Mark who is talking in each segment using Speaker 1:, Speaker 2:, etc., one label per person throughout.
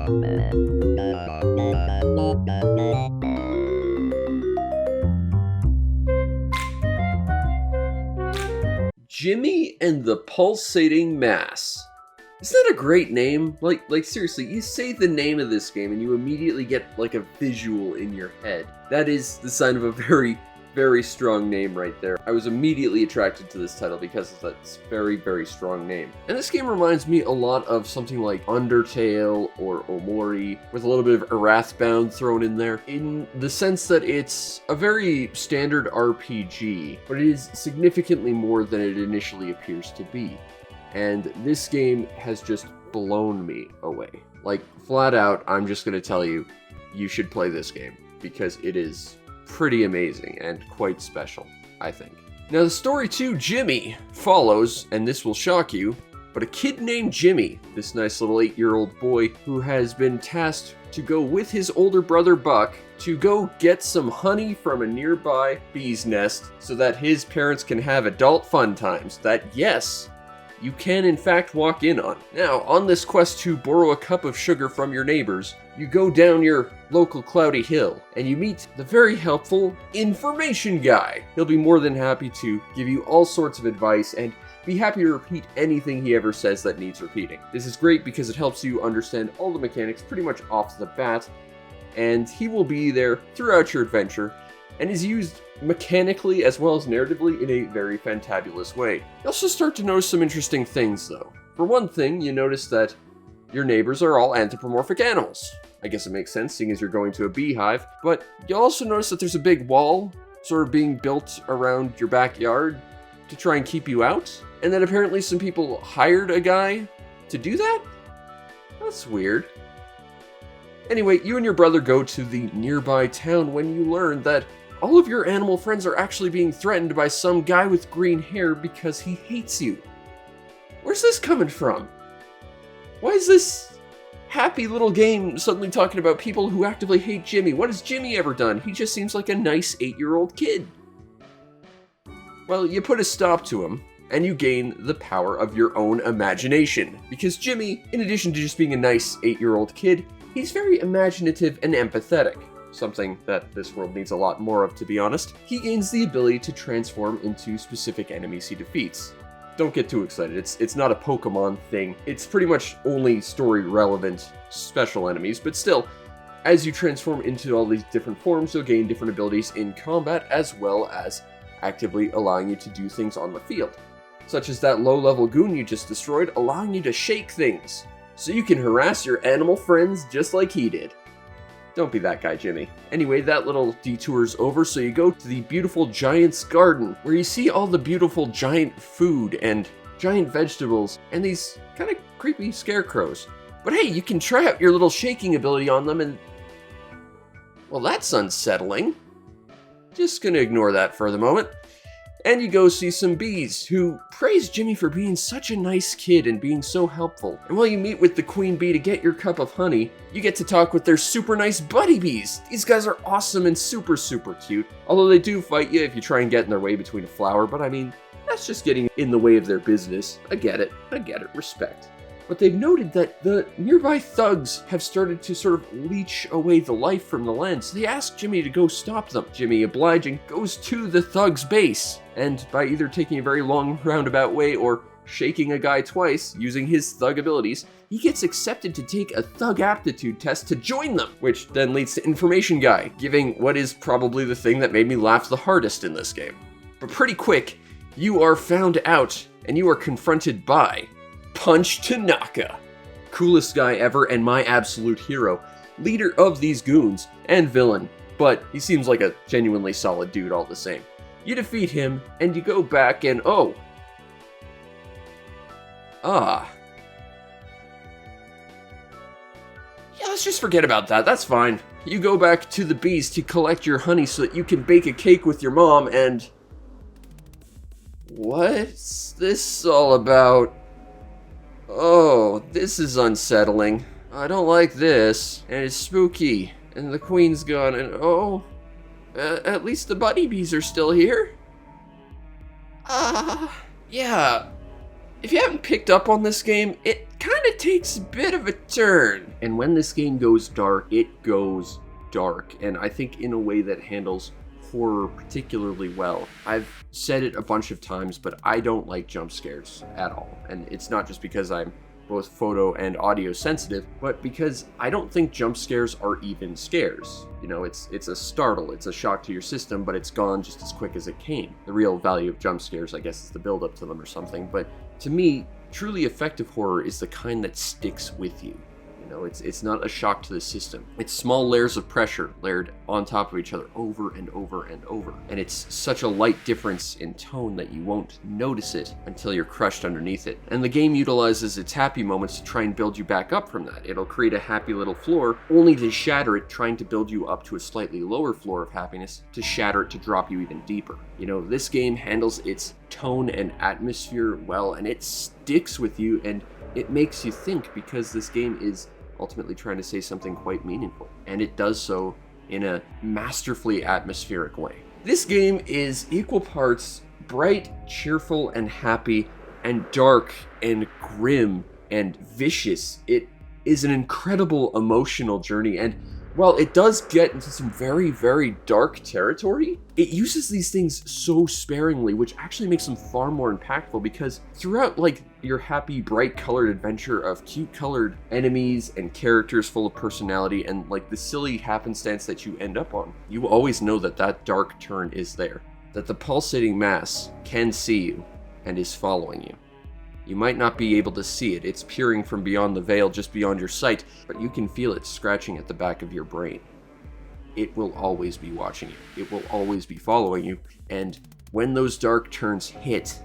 Speaker 1: Jimmy and the Pulsating Mass. Isn't that a great name? Like seriously, you say the name of this game and you immediately get like a visual in your head. That is the sign of a very, very strong name right there. I was immediately attracted to this title because of that very, very strong name. And this game reminds me a lot of something like Undertale or Omori, with a little bit of Earthbound thrown in there, in the sense that it's a very standard RPG, but it is significantly more than it initially appears to be. And this game has just blown me away. Like, flat out, I'm just gonna tell you, you should play this game, because it is pretty amazing and quite special, I think. Now, the story to Jimmy follows, and this will shock you, but a kid named Jimmy, this nice little 8-year-old boy who has been tasked to go with his older brother Buck to go get some honey from a nearby bee's nest so that his parents can have adult fun times that, yes, you can in fact walk in on. Now, on this quest to borrow a cup of sugar from your neighbors, you go down your local cloudy hill and you meet the very helpful information guy. He'll be more than happy to give you all sorts of advice and be happy to repeat anything he ever says that needs repeating. This is great because it helps you understand all the mechanics pretty much off the bat, and he will be there throughout your adventure and is used mechanically as well as narratively in a very fantabulous way. You also start to notice some interesting things though. For one thing, you notice that your neighbors are all anthropomorphic animals. I guess it makes sense seeing as you're going to a beehive, but you'll also notice that there's a big wall sort of being built around your backyard to try and keep you out, and that apparently some people hired a guy to do that? That's weird. Anyway, you and your brother go to the nearby town when you learn that all of your animal friends are actually being threatened by some guy with green hair because he hates you. Where's this coming from? Why is this happy little game suddenly talking about people who actively hate Jimmy? What has Jimmy ever done? He just seems like a nice 8-year-old kid. Well, you put a stop to him, and you gain the power of your own imagination. Because Jimmy, in addition to just being a nice 8-year-old kid, he's very imaginative and empathetic. Something that this world needs a lot more of, to be honest. He gains the ability to transform into specific enemies he defeats. Don't get too excited, it's not a Pokemon thing. It's pretty much only story-relevant special enemies, but still, as you transform into all these different forms, you'll gain different abilities in combat, as well as actively allowing you to do things on the field. Such as that low-level goon you just destroyed, allowing you to shake things, so you can harass your animal friends just like he did. Don't be that guy, Jimmy. Anyway, that little detour's over, so you go to the beautiful giant's garden, where you see all the beautiful giant food and giant vegetables, and these kind of creepy scarecrows. But hey, you can try out your little shaking ability on them, and well, that's unsettling. Just gonna ignore that for the moment. And you go see some bees who praise Jimmy for being such a nice kid and being so helpful. And while you meet with the queen bee to get your cup of honey, you get to talk with their super nice buddy bees. These guys are awesome and super, super cute. Although they do fight you if you try and get in their way between a flower, but I mean, that's just getting in the way of their business. I get it, respect. But they've noted that the nearby thugs have started to sort of leech away the life from the land, so they ask Jimmy to go stop them. Jimmy, obliging, goes to the thug's base, and by either taking a very long roundabout way or shaking a guy twice using his thug abilities, he gets accepted to take a thug aptitude test to join them, which then leads to Information Guy, giving what is probably the thing that made me laugh the hardest in this game. But pretty quick, you are found out, and you are confronted by Punch Tanaka, coolest guy ever and my absolute hero, leader of these goons and villain, but he seems like a genuinely solid dude all the same. You defeat him and you go back and yeah, let's just forget about that, that's fine. You go back to the bees to collect your honey so that you can bake a cake with your mom and what's this all about? Oh, this is unsettling. I don't like this, and it's spooky, and the queen's gone, and at least the bunny bees are still here? Yeah, if you haven't picked up on this game, it kind of takes a bit of a turn. And when this game goes dark, it goes dark. And I think in a way that handles horror particularly well. I've said it a bunch of times, but I don't like jump scares at all. And it's not just because I'm both photo and audio sensitive, but because I don't think jump scares are even scares. You know, it's a startle, it's a shock to your system, but it's gone just as quick as it came. The real value of jump scares, I guess, is the build up to them or something, but to me, truly effective horror is the kind that sticks with you. You know, it's not a shock to the system. It's small layers of pressure layered on top of each other over and over and over. And it's such a light difference in tone that you won't notice it until you're crushed underneath it. And the game utilizes its happy moments to try and build you back up from that. It'll create a happy little floor, only to shatter it, trying to build you up to a slightly lower floor of happiness, to shatter it to drop you even deeper. You know, this game handles its tone and atmosphere well, and it sticks with you, and it makes you think, because this game is ultimately trying to say something quite meaningful, and it does so in a masterfully atmospheric way. This game is equal parts bright, cheerful, and happy, and dark, and grim, and vicious. It is an incredible emotional journey, and while it does get into some very, very dark territory, it uses these things so sparingly, which actually makes them far more impactful, because throughout, like, your happy, bright colored adventure of cute colored enemies and characters full of personality and, like, the silly happenstance that you end up on, you always know that that dark turn is there, that the pulsating mass can see you and is following you. You might not be able to see it. It's peering from beyond the veil, just beyond your sight, but you can feel it scratching at the back of your brain. It will always be watching you. It will always be following you. And when those dark turns hit,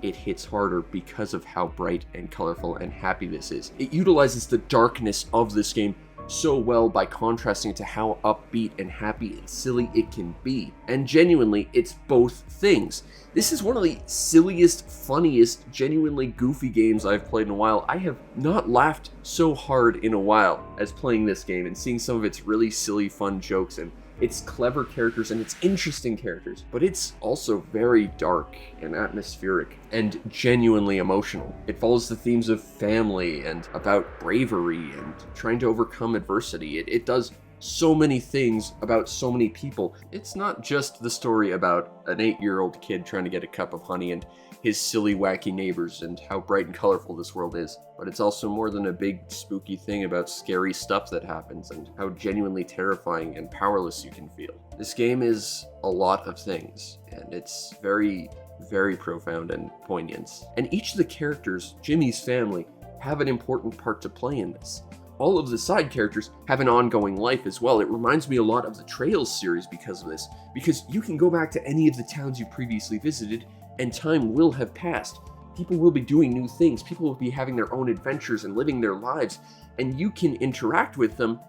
Speaker 1: it hits harder because of how bright and colorful and happy this is. It utilizes the darkness of this game so well by contrasting it to how upbeat and happy and silly it can be. And genuinely, it's both things. This is one of the silliest, funniest, genuinely goofy games I've played in a while. I have not laughed so hard in a while as playing this game and seeing some of its really silly, fun jokes and its clever characters and its interesting characters. But it's also very dark and atmospheric and genuinely emotional. It follows the themes of family and about bravery and trying to overcome adversity. It does so many things about so many people. It's not just the story about an 8-year-old kid trying to get a cup of honey and his silly, wacky neighbors and how bright and colorful this world is, but it's also more than a big, spooky thing about scary stuff that happens and how genuinely terrifying and powerless you can feel. This game is a lot of things, and it's very, very profound and poignant. And each of the characters, Jimmy's family, have an important part to play in this. All of the side characters have an ongoing life as well. It reminds me a lot of the Trails series because of this, because you can go back to any of the towns you previously visited and time will have passed. People will be doing new things, people will be having their own adventures and living their lives, and you can interact with them,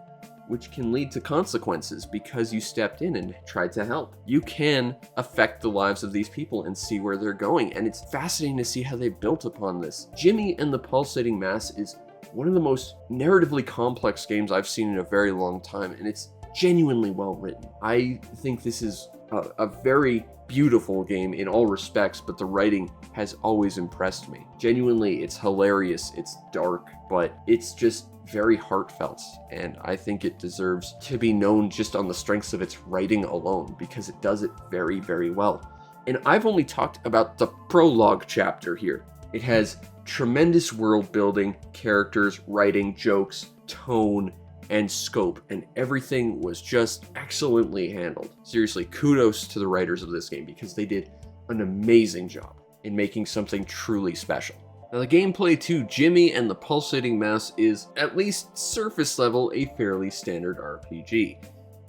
Speaker 1: which can lead to consequences because you stepped in and tried to help. You can affect the lives of these people and see where they're going, and it's fascinating to see how they built upon this. Jimmy and the Pulsating Mass is one of the most narratively complex games I've seen in a very long time, and it's genuinely well written. I think this is a very beautiful game in all respects, but the writing has always impressed me. Genuinely, it's hilarious, it's dark, but it's just very heartfelt, and I think it deserves to be known just on the strengths of its writing alone, because it does it very, very well. And I've only talked about the prologue chapter here. It has tremendous world building, characters, writing, jokes, tone, and scope, and everything was just excellently handled. Seriously, kudos to the writers of this game, because they did an amazing job in making something truly special. Now, the gameplay to Jimmy and the Pulsating Mass is, at least surface level, a fairly standard RPG.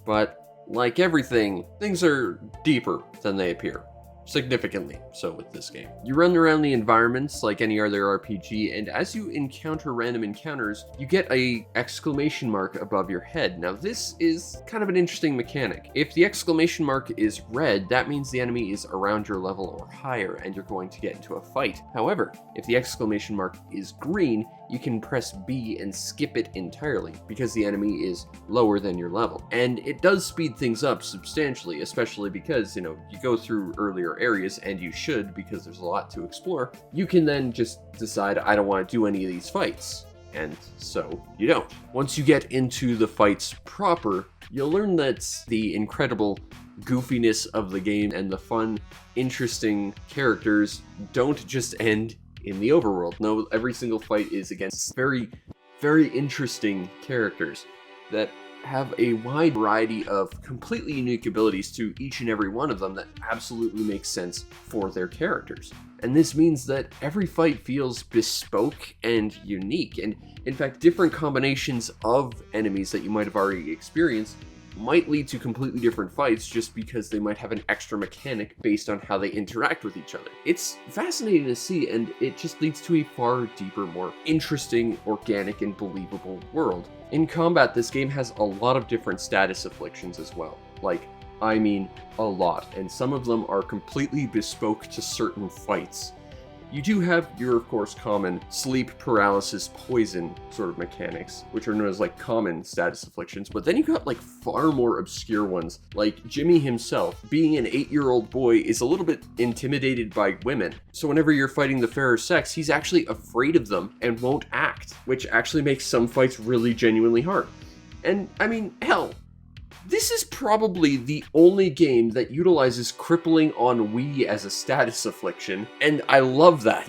Speaker 1: But like everything, things are deeper than they appear. Significantly so with this game. You run around the environments like any other RPG, and as you encounter random encounters, you get a exclamation mark above your head. Now this is kind of an interesting mechanic. If the exclamation mark is red, that means the enemy is around your level or higher, and you're going to get into a fight. However, if the exclamation mark is green, you can press B and skip it entirely because the enemy is lower than your level. And it does speed things up substantially, especially because, you go through earlier areas, and you should because there's a lot to explore. You can then just decide, I don't want to do any of these fights. And so you don't. Once you get into the fights proper, you'll learn that the incredible goofiness of the game and the fun, interesting characters don't just end in the overworld. No, every single fight is against very, very interesting characters that have a wide variety of completely unique abilities to each and every one of them that absolutely makes sense for their characters. And this means that every fight feels bespoke and unique, and in fact, different combinations of enemies that you might have already experienced might lead to completely different fights just because they might have an extra mechanic based on how they interact with each other. It's fascinating to see, and it just leads to a far deeper, more interesting, organic, and believable world. In combat, this game has a lot of different status afflictions as well. I mean a lot, and some of them are completely bespoke to certain fights. You do have your, of course, common sleep, paralysis, poison sort of mechanics, which are known as common status afflictions, but then you got far more obscure ones, like Jimmy himself. Being an 8-year-old boy is a little bit intimidated by women, so whenever you're fighting the fairer sex, he's actually afraid of them and won't act, which actually makes some fights really genuinely hard. And I mean, hell, this is probably the only game that utilizes crippling ennui as a status affliction, and I love that.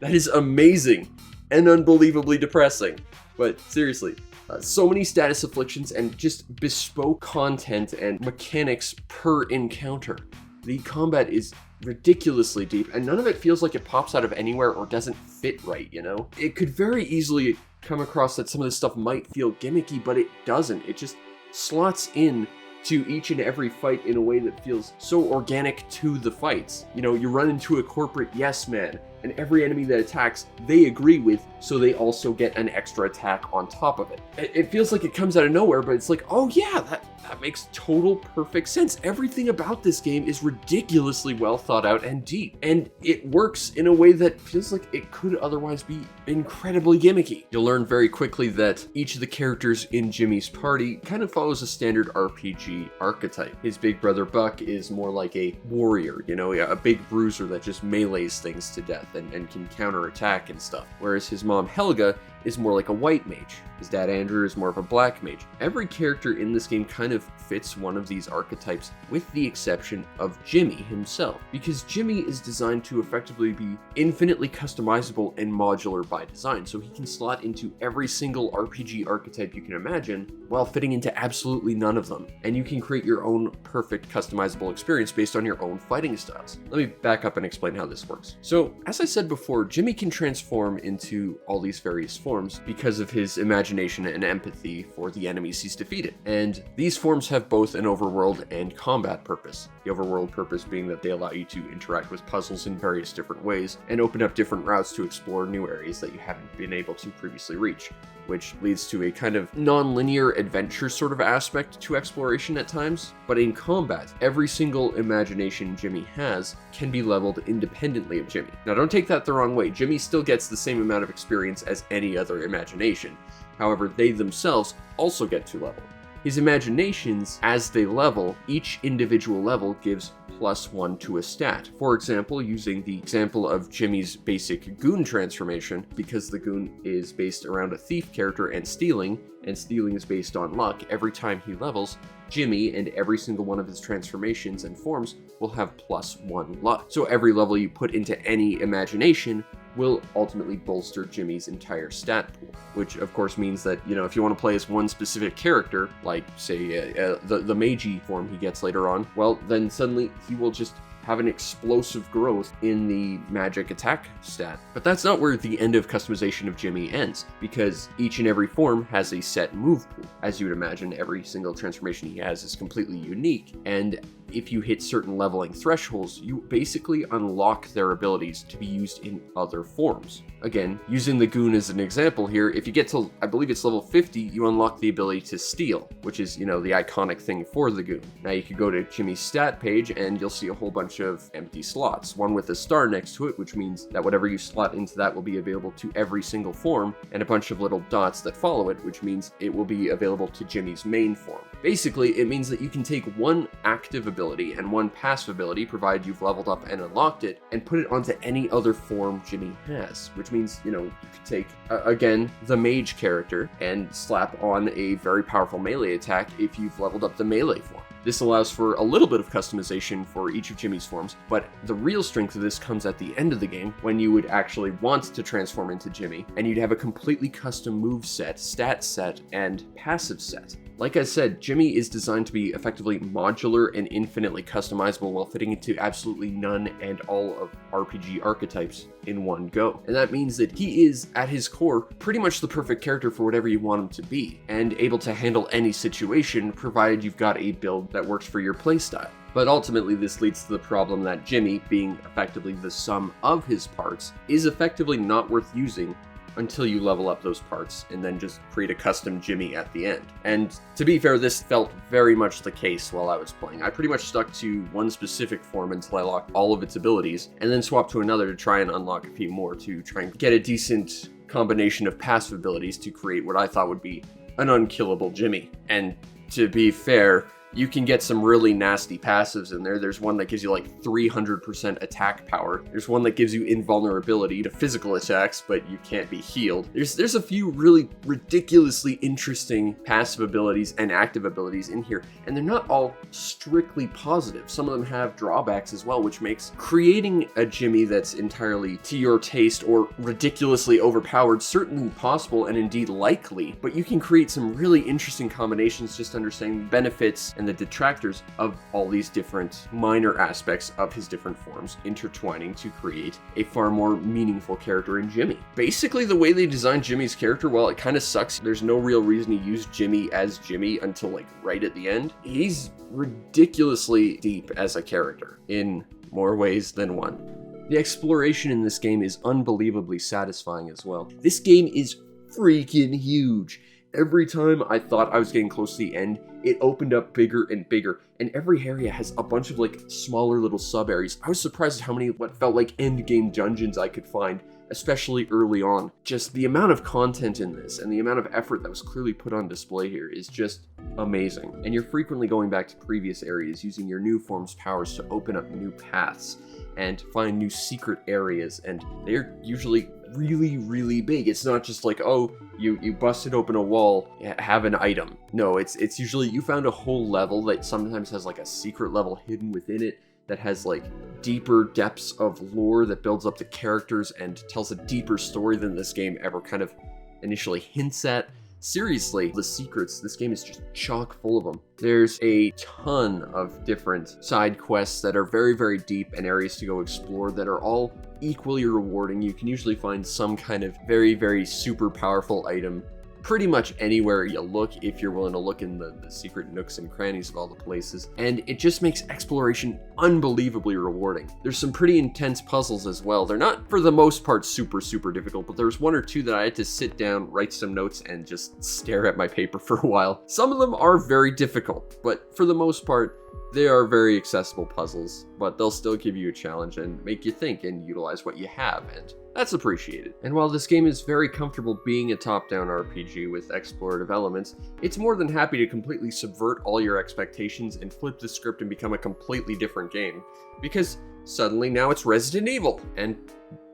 Speaker 1: That is amazing and unbelievably depressing. But seriously, so many status afflictions and just bespoke content and mechanics per encounter. The combat is ridiculously deep, and none of it feels like it pops out of anywhere or doesn't fit right, It could very easily come across that some of this stuff might feel gimmicky, but it doesn't. It just slots in to each and every fight in a way that feels so organic to the fights. You run into a corporate yes man, and every enemy that attacks, they agree with, so they also get an extra attack on top of it. It feels like it comes out of nowhere, but it's like, oh yeah, that makes total perfect sense. Everything about this game is ridiculously well thought out and deep, and it works in a way that feels like it could otherwise be incredibly gimmicky. You'll learn very quickly that each of the characters in Jimmy's party kind of follows a standard RPG archetype. His big brother Buck is more like a warrior, a big bruiser that just melees things to death and can counterattack and stuff. Whereas his mom Helga is more like a white mage. His dad Andrew is more of a black mage. Every character in this game kind of fits one of these archetypes, with the exception of Jimmy himself, because Jimmy is designed to effectively be infinitely customizable and modular by design, so he can slot into every single RPG archetype you can imagine while fitting into absolutely none of them. And you can create your own perfect customizable experience based on your own fighting styles. Let me back up and explain how this works. So, as I said before, Jimmy can transform into all these various forms because of his imagination and empathy for the enemies he's defeated. And these forms have both an overworld and combat purpose. The overworld purpose being that they allow you to interact with puzzles in various different ways and open up different routes to explore new areas that you haven't been able to previously reach, which leads to a kind of non-linear adventure sort of aspect to exploration at times. But in combat, every single imagination Jimmy has can be leveled independently of Jimmy. Now don't take that the wrong way, Jimmy still gets the same amount of experience as any other imagination. However, they themselves also get to level. His imaginations, as they level, each individual level gives +1 to a stat. For example, using the example of Jimmy's basic goon transformation, because the goon is based around a thief character and stealing is based on luck, every time he levels, Jimmy and every single one of his transformations and forms will have +1 luck. So every level you put into any imagination will ultimately bolster Jimmy's entire stat pool, which of course means that, if you want to play as one specific character, like say the Meiji form he gets later on, well, then suddenly he will just have an explosive growth in the magic attack stat. But that's not where the end of customization of Jimmy ends, because each and every form has a set move pool. As you would imagine, every single transformation he has is completely unique, and if you hit certain leveling thresholds, you basically unlock their abilities to be used in other forms. Again, using the goon as an example here, if you get to, I believe it's level 50, you unlock the ability to steal, which is, the iconic thing for the goon. Now you could go to Jimmy's stat page and you'll see a whole bunch of empty slots, one with a star next to it, which means that whatever you slot into that will be available to every single form, and a bunch of little dots that follow it, which means it will be available to Jimmy's main form. Basically, it means that you can take one active ability and one passive ability, provided you've leveled up and unlocked it, and put it onto any other form Jimmy has, which means, you could take, again, the mage character and slap on a very powerful melee attack if you've leveled up the melee form. This allows for a little bit of customization for each of Jimmy's forms, but the real strength of this comes at the end of the game when you would actually want to transform into Jimmy, and you'd have a completely custom move set, stat set, and passive set. Like I said, Jimmy is designed to be effectively modular and infinitely customizable while fitting into absolutely none and all of RPG archetypes in one go. And that means that he is, at his core, pretty much the perfect character for whatever you want him to be, and able to handle any situation provided you've got a build that works for your playstyle. But ultimately, this leads to the problem that Jimmy, being effectively the sum of his parts, is effectively not worth using until you level up those parts and then just create a custom Jimmy at the end. And to be fair, this felt very much the case while I was playing. I pretty much stuck to one specific form until I locked all of its abilities, and then swapped to another to try and unlock a few more to try and get a decent combination of passive abilities to create what I thought would be an unkillable Jimmy. And to be fair, you can get some really nasty passives in there. There's one that gives you like 300% attack power. There's one that gives you invulnerability to physical attacks, but you can't be healed. There's a few really ridiculously interesting passive abilities and active abilities in here, and they're not all strictly positive. Some of them have drawbacks as well, which makes creating a Jimmy that's entirely to your taste or ridiculously overpowered certainly possible and indeed likely, but you can create some really interesting combinations just understanding the benefits and the detractors of all these different minor aspects of his different forms intertwining to create a far more meaningful character in Jimmy. Basically, the way they designed Jimmy's character, while it kind of sucks, there's no real reason to use Jimmy as Jimmy until like right at the end. He's ridiculously deep as a character in more ways than one. The exploration in this game is unbelievably satisfying as well. This game is freaking huge. Every time I thought I was getting close to the end, it opened up bigger and bigger, and every area has a bunch of like smaller little sub areas. I was surprised at how many what felt like end game dungeons I could find, especially early on. Just the amount of content in this and the amount of effort that was clearly put on display here is just amazing. And you're frequently going back to previous areas using your new form's powers to open up new paths and find new secret areas, and they're usually really, really big. It's not just like, oh, you busted open a wall, have an item. No, it's usually you found a whole level that sometimes has like a secret level hidden within it that has like deeper depths of lore that builds up the characters and tells a deeper story than this game ever kind of initially hints at. Seriously, the secrets, this game is just chock full of them. There's a ton of different side quests that are very, very deep and areas to go explore that are all equally rewarding. You can usually find some kind of very, very super powerful item pretty much anywhere you look if you're willing to look in the secret nooks and crannies of all the places, and it just makes exploration unbelievably rewarding. There's some pretty intense puzzles as well. They're not, for the most part, super difficult, but there's one or two that I had to sit down, write some notes, and just stare at my paper for a while. Some of them are very difficult, but for the most part, they are very accessible puzzles, but they'll still give you a challenge and make you think and utilize what you have, and that's appreciated. And while this game is very comfortable being a top-down RPG with explorative elements, it's more than happy to completely subvert all your expectations and flip the script and become a completely different game. Because suddenly now it's Resident Evil and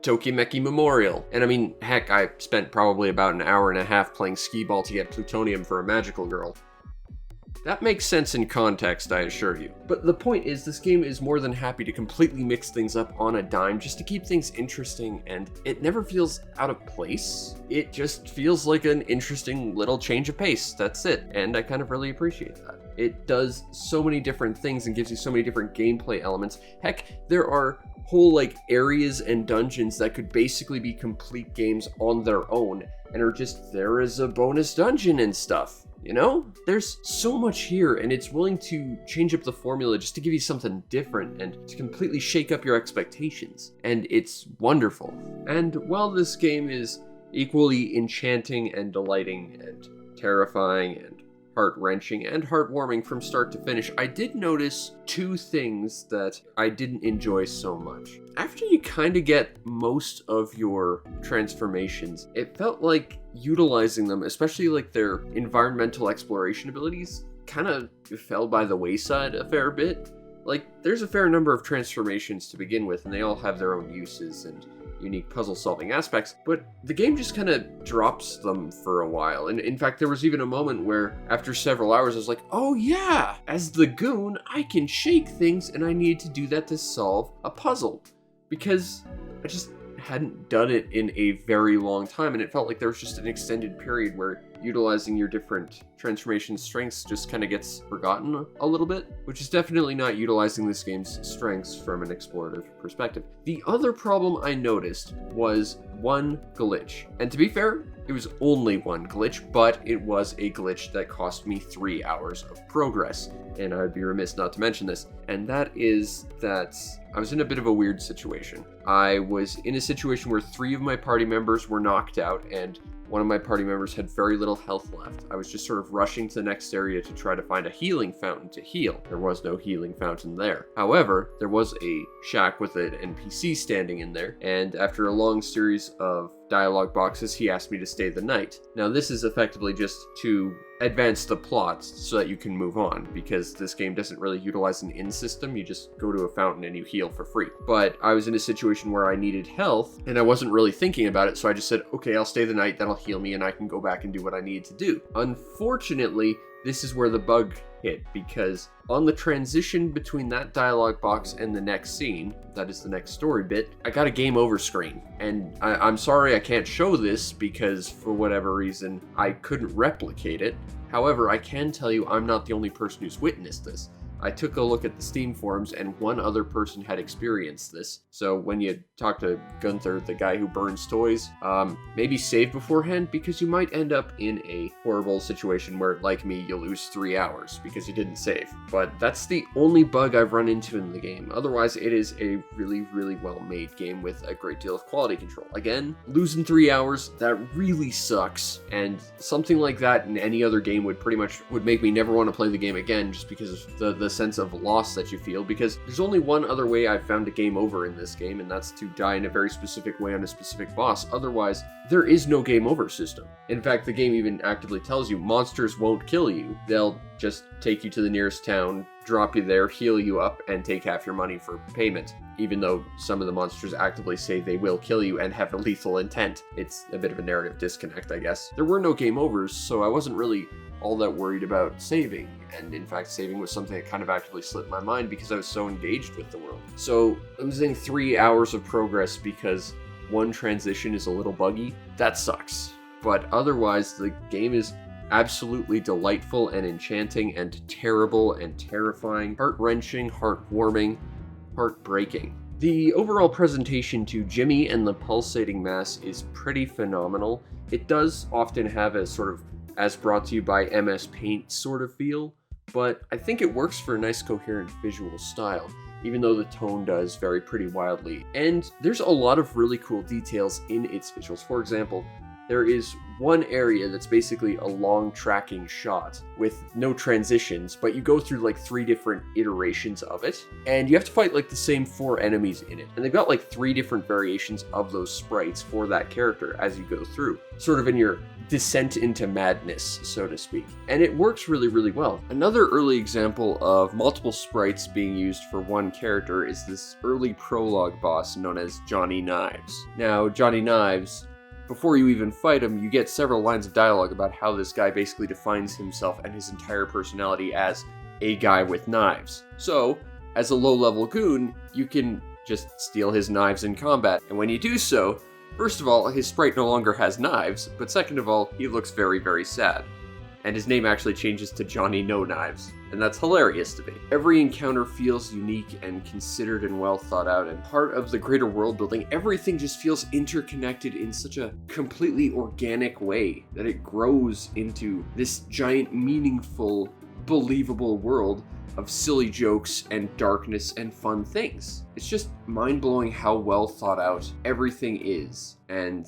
Speaker 1: Tokimeki Memorial. And I mean, heck, I spent probably about an hour and a half playing skee-ball to get plutonium for a magical girl. That makes sense in context, I assure you. But the point is, this game is more than happy to completely mix things up on a dime just to keep things interesting, and it never feels out of place. It just feels like an interesting little change of pace, that's it, and I kind of really appreciate that. It does so many different things and gives you so many different gameplay elements. Heck, there are whole like areas and dungeons that could basically be complete games on their own and are just there as a bonus dungeon and stuff. you know? There's so much here, and it's willing to change up the formula just to give you something different and to completely shake up your expectations. And it's wonderful. And while this game is equally enchanting and delighting and terrifying and heart-wrenching and heartwarming from start to finish, I did notice two things that I didn't enjoy so much. After you kind of get most of your transformations, it felt like utilizing them, especially like their environmental exploration abilities, kind of fell by the wayside a fair bit. Like, there's a fair number of transformations to begin with, and they all have their own uses and unique puzzle-solving aspects, but the game just kind of drops them for a while. And in fact, there was even a moment where, after several hours, I was like, oh yeah, as the goon, I can shake things, and I needed to do that to solve a puzzle, because I just hadn't done it in a very long time, and it felt like there was just an extended period where utilizing your different transformation strengths just kind of gets forgotten a little bit, which is definitely not utilizing this game's strengths from an explorative perspective. The other problem I noticed was one glitch. And to be fair, it was only one glitch, but it was a glitch that cost me 3 hours of progress. And I would be remiss not to mention this. And that is that I was in a bit of a weird situation. I was in a situation where 3 of my party members were knocked out, and one of my party members had very little health left. I was just sort of rushing to the next area to try to find a healing fountain to heal. There was no healing fountain there. However, there was a shack with an NPC standing in there, and after a long series of dialogue boxes, he asked me to stay the night. Now, this is effectively just to advance the plot so that you can move on, because this game doesn't really utilize an inn system. You just go to a fountain and you heal for free. But I was in a situation where I needed health and I wasn't really thinking about it, so I just said, okay, I'll stay the night, that'll heal me and I can go back and do what I need to do. Unfortunately, this is where the bug hit, because on the transition between that dialogue box and the next scene, that is the next story bit, I got a game over screen. And I'm sorry I can't show this because for whatever reason, I couldn't replicate it. However, I can tell you I'm not the only person who's witnessed this. I took a look at the Steam forums and one other person had experienced this. So when you talk to Gunther, the guy who burns toys, maybe save beforehand, because you might end up in a horrible situation where, like me, you'll lose 3 hours because you didn't save. But that's the only bug I've run into in the game. Otherwise, it is a really, really well-made game with a great deal of quality control. Again, losing 3 hours, that really sucks. And something like that in any other game would make me never want to play the game again, just because of the sense of loss that you feel, because there's only one other way I've found a game over in this game, and that's to die in a very specific way on a specific boss. Otherwise, there is no game over system. In fact, the game even actively tells you monsters won't kill you. They'll just take you to the nearest town, drop you there, heal you up, and take half your money for payment. Even though some of the monsters actively say they will kill you and have a lethal intent. It's a bit of a narrative disconnect, I guess. There were no game overs, so I wasn't really all that worried about saving. And in fact, saving was something that kind of actively slipped my mind because I was so engaged with the world. So losing 3 hours of progress because one transition is a little buggy, that sucks. But otherwise, the game is absolutely delightful and enchanting and terrible and terrifying, heart-wrenching, heartwarming, heartbreaking. The overall presentation to Jimmy and the Pulsating Mass is pretty phenomenal. It does often have a sort of as brought to you by MS Paint sort of feel, but I think it works for a nice coherent visual style, even though the tone does vary pretty wildly. And there's a lot of really cool details in its visuals. For example, there is one area that's basically a long tracking shot with no transitions, but you go through like 3 different iterations of it, and you have to fight like the same 4 enemies in it. And they've got like 3 different variations of those sprites for that character as you go through, sort of in your descent into madness, so to speak. And it works really, really well. Another early example of multiple sprites being used for one character is this early prologue boss known as Johnny Knives. Now, Johnny Knives, before you even fight him, you get several lines of dialogue about how this guy basically defines himself and his entire personality as a guy with knives. So, as a low-level goon, you can just steal his knives in combat. And when you do so, first of all, his sprite no longer has knives, but second of all, he looks very, very sad. and his name actually changes to Johnny No Knives, and that's hilarious to me. Every encounter feels unique and considered and well thought out, and part of the greater world building. Everything just feels interconnected in such a completely organic way that it grows into this giant, meaningful, believable world of silly jokes and darkness and fun things. It's just mind-blowing how well thought out everything is, and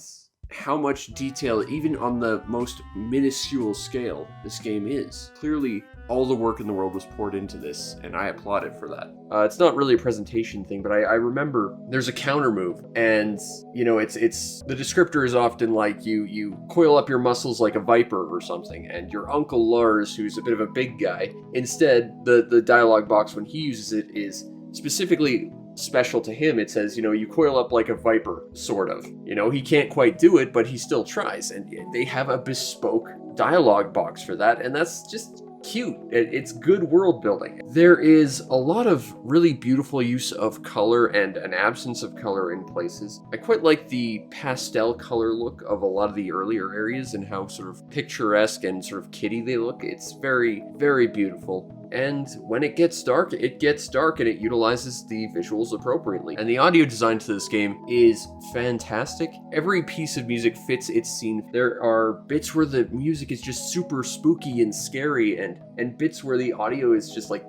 Speaker 1: how much detail, even on the most minuscule scale, this game is. Clearly, all the work in the world was poured into this, and I applaud it for that. It's not really a presentation thing, but I remember there's a counter move, and you know, it's the descriptor is often like you coil up your muscles like a viper or something, and your Uncle Lars, who's a bit of a big guy, instead the dialogue box when he uses it is specifically special to him. It says, you know, you coil up like a viper, sort of. You know, he can't quite do it, but he still tries, and they have a bespoke dialogue box for that, and that's just cute. It's good world building. There is a lot of really beautiful use of color and an absence of color in places. I quite like the pastel color look of a lot of the earlier areas and how sort of picturesque and sort of kiddie they look. It's very, very beautiful. And when it gets dark, and it utilizes the visuals appropriately. And the audio design to this game is fantastic. Every piece of music fits its scene. There are bits where the music is just super spooky and scary, and bits where the audio is just like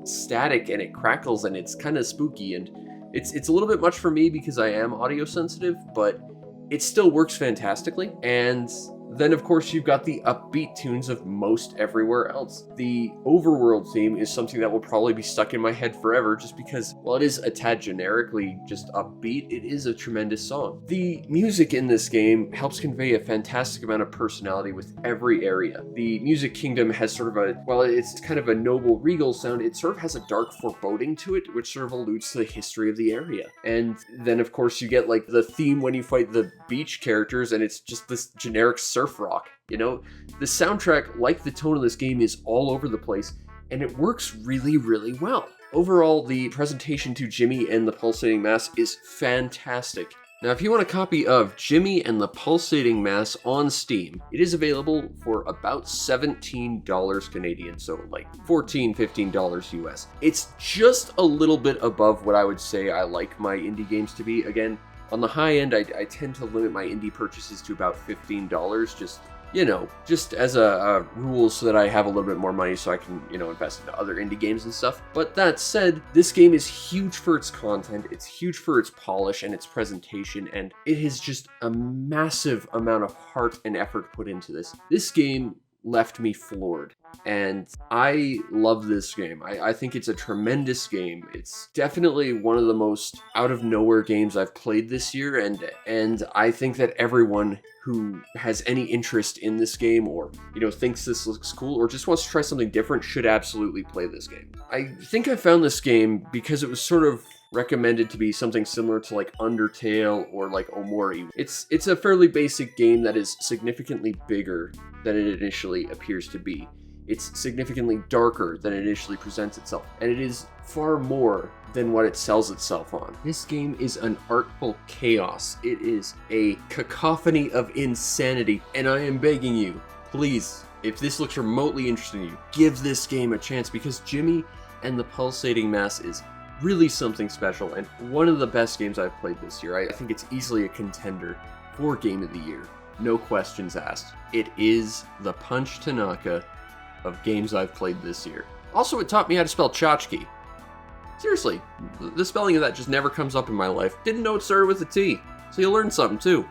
Speaker 1: static and it crackles and it's kind of spooky. And it's a little bit much for me because I am audio sensitive, but it still works fantastically. And then, of course, you've got the upbeat tunes of most everywhere else. The overworld theme is something that will probably be stuck in my head forever, just because, while it is a tad generically just upbeat, it is a tremendous song. The music in this game helps convey a fantastic amount of personality with every area. The Music Kingdom has sort of while it's kind of a noble, regal sound, it sort of has a dark foreboding to it, which sort of alludes to the history of the area. And then, of course, you get like the theme when you fight the beach characters, and it's just this generic surf rock. You know, the soundtrack, like the tone of this game, is all over the place, and it works really, really well. Overall, the presentation to Jimmy and the Pulsating Mass is fantastic. Now, if you want a copy of Jimmy and the Pulsating Mass on Steam, it is available for about $17 Canadian, so like $14, $15 US. It's just a little bit above what I would say I like my indie games to be. Again, on the high end, I tend to limit my indie purchases to about $15, just as a rule, so that I have a little bit more money so I can, invest into other indie games and stuff. But that said, this game is huge for its content, it's huge for its polish and its presentation, and it has just a massive amount of heart and effort put into this. This game left me floored, and I love this game. I think it's a tremendous game. It's definitely one of the most out of nowhere games I've played this year, and I think that everyone who has any interest in this game, or thinks this looks cool, or just wants to try something different, should absolutely play this game. I think I found this game because it was sort of recommended to be something similar to like Undertale or like Omori. It's a fairly basic game that is significantly bigger than it initially appears to be. It's significantly darker than it initially presents itself, and it is far more than what it sells itself on. This game is an artful chaos. It is a cacophony of insanity, and I am begging you, please, if this looks remotely interesting to you, give this game a chance, because Jimmy and the Pulsating Mass is really something special, and one of the best games I've played this year. I think it's easily a contender for Game of the Year. No questions asked. It is the Punch Tanaka of games I've played this year. Also, it taught me how to spell tchotchke. Seriously, the spelling of that just never comes up in my life. Didn't know it started with a T, so you learn something too.